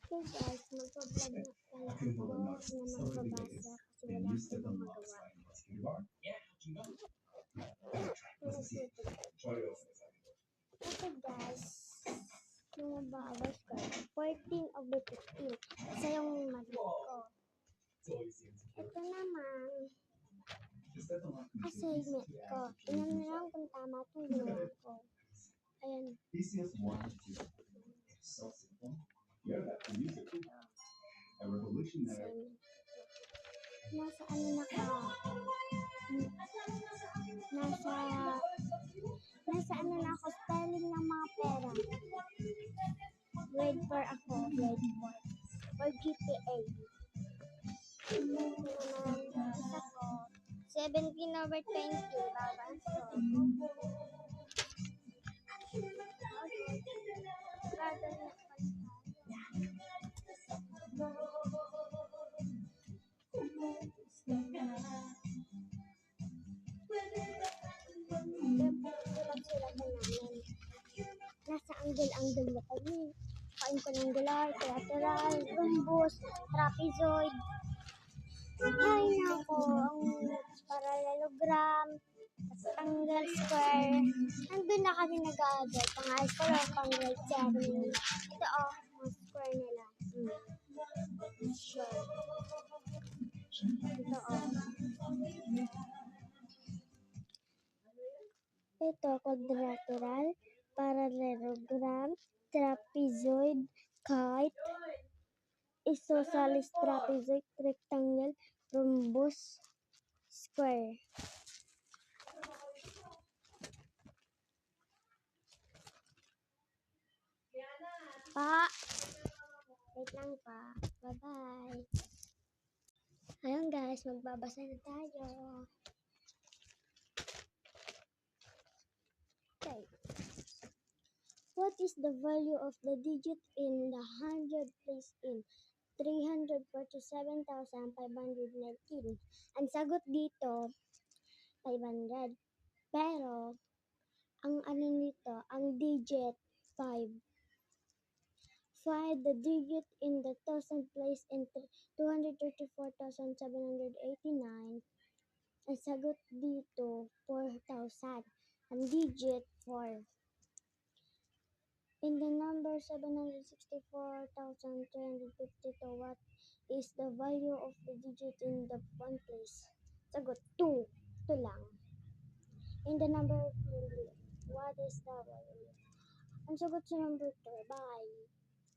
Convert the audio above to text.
Okay guys, magpa-vlog na pala ako na magbabasa kasi wala akong magawa. Okay guys, yung mababas ko, 14 over 15. Isa yung mali ko. Ito naman, assignment ko. Tingnan na lang kung tama itong ginawa ko. Ayan. Assignment. Nasa ano na ka? Nasa ano na ako, spelling ng mga pera. Grade 4 ako, grade 4. Or GPA. Isa ko, 17 over 20, babas ko. Brother na nasa angle na kami. Kain ko ng angular, lateral, rhombus, trapezoid. Ay nako, ang parallelogram, rectangle, square. Nandun na kami nag-a-added. Pang high school o pang grade 7. Ito mga square nila. Sure. Ito, quadrilateral, parallelogram, trapezoid, kite, isosceles trapezoid, rectangle, rhombus, square. Pa! Wait lang pa. Bye-bye. Ayun guys, magbabasa na tayo. Okay. What is the value of the digit in the 100 place in 347,519? Ang sagot dito, 500. Pero, ang ano nito, ang digit, 5. Find the digit in the thousand place in 234,789. Ang sagot dito, 4,000. Ang digit, 4. In the number 764,352, what is the value of the digit in the one place? Sagot, 2. 2 lang. In the number 2, what is the value? Ang sagot sa number 2. Bye.